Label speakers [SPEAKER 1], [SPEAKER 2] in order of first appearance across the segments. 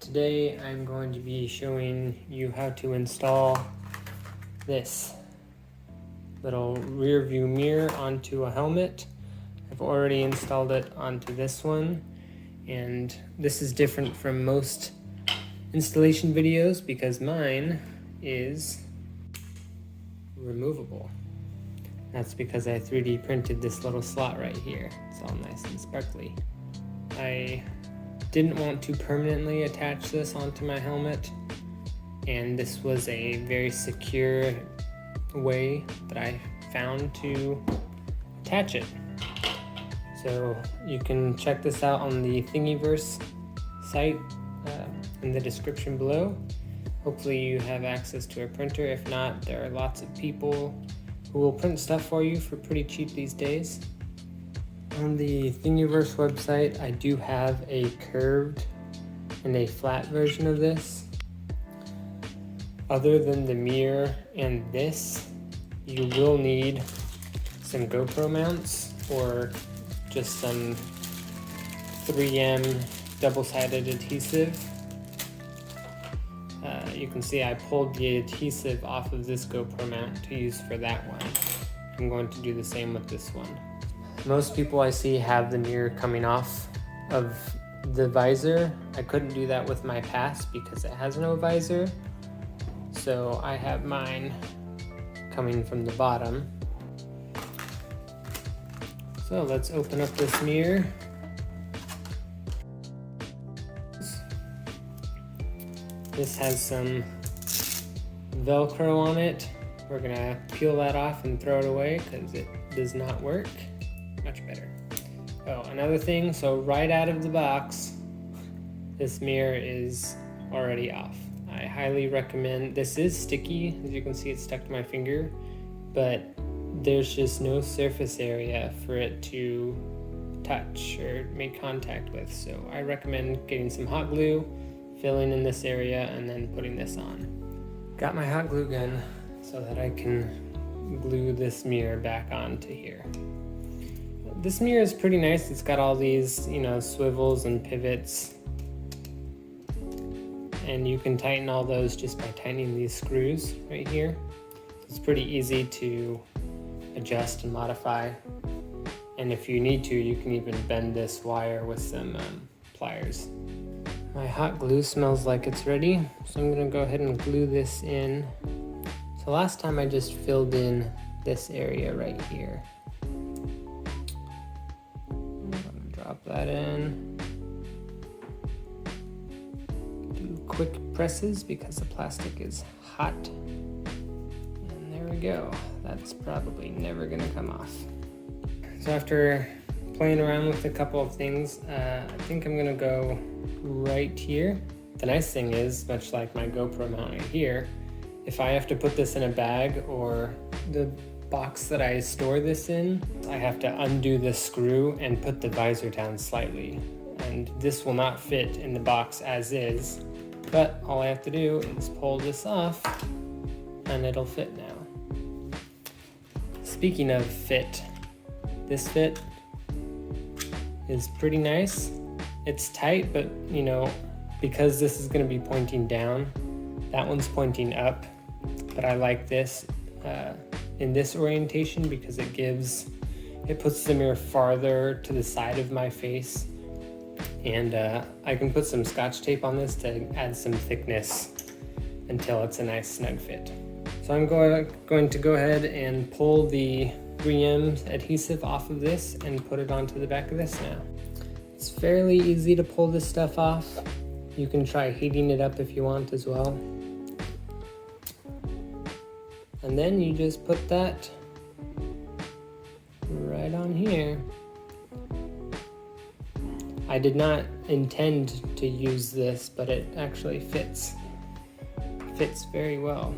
[SPEAKER 1] Today I'm going to be showing you how to install this little rear view mirror onto a helmet. I've already installed it onto this one, and this is different from most installation videos because mine is removable. That's because I 3D printed this little slot right here. It's all nice and sparkly. I didn't want to permanently attach this onto my helmet, and this was a very secure way that I found to attach it. So you can check this out on the Thingiverse site in the description below. Hopefully you have access to a printer. If not, there are lots of people who will print stuff for you for pretty cheap these days. On the Thingiverse website, I do have a curved and a flat version of this. Other than the mirror and this, you will need some GoPro mounts or just some 3M double-sided adhesive. You can see I pulled the adhesive off of this GoPro mount to use for that one. I'm going to do the same with this one. Most people I see have the mirror coming off of the visor. I couldn't do that with my Pass because it has no visor. So I have mine coming from the bottom. So let's open up this mirror. This has some velcro on it. We're gonna peel that off and throw it away because it does not work. Much better. Oh, another thing, so right out of the box, this mirror is already off. I highly recommend, this is sticky, as you can see it's stuck to my finger, but there's just no surface area for it to touch or make contact with. So I recommend getting some hot glue, filling in this area, and then putting this on. Got my hot glue gun so that I can glue this mirror back onto here. This mirror is pretty nice. It's got all these, swivels and pivots. And you can tighten all those just by tightening these screws right here. It's pretty easy to adjust and modify. And if you need to, you can even bend this wire with some pliers. My hot glue smells like it's ready, so I'm gonna go ahead and glue this in. So last time I just filled in this area right here. Drop that in. Do quick presses because the plastic is hot. And there we go. That's probably never gonna come off. So after playing around with a couple of things, I think I'm gonna go right here. The nice thing is, much like my GoPro mount right here, if I have to put this in a bag or the box that I store this in, I have to undo the screw and put the visor down slightly. And this will not fit in the box as is, but all I have to do is pull this off and it'll fit now. Speaking of fit, this fit is pretty nice. It's tight, but because this is going to be pointing down, that one's pointing up, but I like this in this orientation because it puts the mirror farther to the side of my face, and I can put some Scotch tape on this to add some thickness until it's a nice snug fit. So I'm going to go ahead and pull the 3M adhesive off of this and put it onto the back of this now. It's fairly easy to pull this stuff off. You can try heating it up if you want as well. And then you just put that right on here. I did not intend to use this, but it actually fits. Fits very well.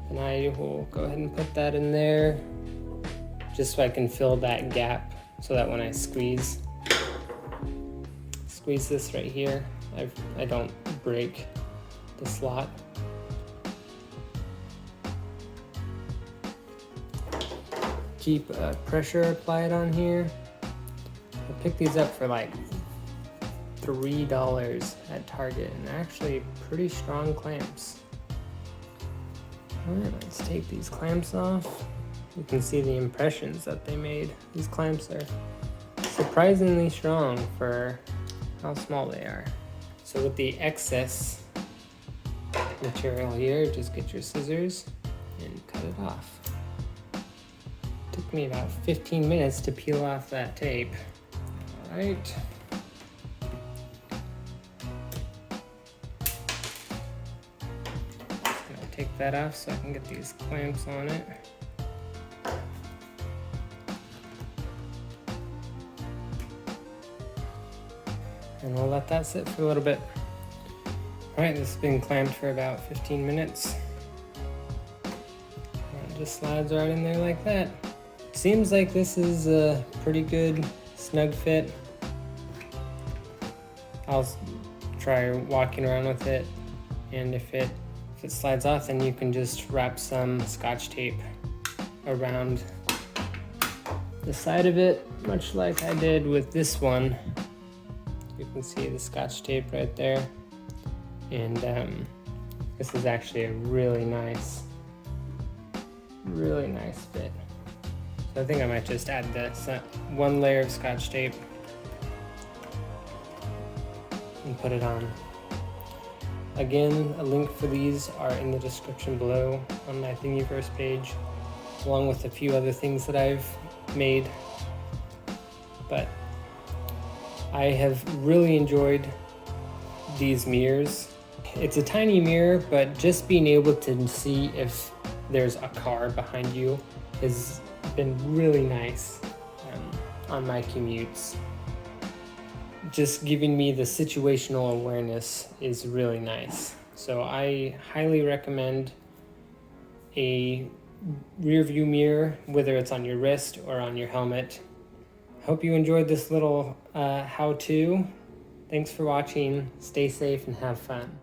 [SPEAKER 1] And I will go ahead and put that in there just so I can fill that gap so that when I squeeze this right here, I don't break the slot. Keep pressure applied on here. I picked these up for like $3 at Target, and they're actually pretty strong clamps. All right, let's take these clamps off. You can see the impressions that they made. These clamps are surprisingly strong for how small they are. So with the excess material here, just get your scissors and cut it off. Took me about 15 minutes to peel off that tape. All right. Just gonna take that off so I can get these clamps on it. And we'll let that sit for a little bit. All right, this has been clamped for about 15 minutes. And it just slides right in there like that. Seems like this is a pretty good snug fit. I'll try walking around with it, and if it slides off, then you can just wrap some Scotch tape around the side of it, much like I did with this one. You can see the Scotch tape right there, and this is actually a really nice fit. So I think I might just add this one layer of Scotch tape and put it on. Again, a link for these are in the description below on my Thingiverse page, along with a few other things that I've made. But I have really enjoyed these mirrors. It's a tiny mirror, but just being able to see if there's a car behind you has been really nice on my commutes. Just giving me the situational awareness is really nice. So I highly recommend a rear view mirror, whether it's on your wrist or on your helmet. Hope you enjoyed this little how-to. Thanks for watching. Stay safe and have fun.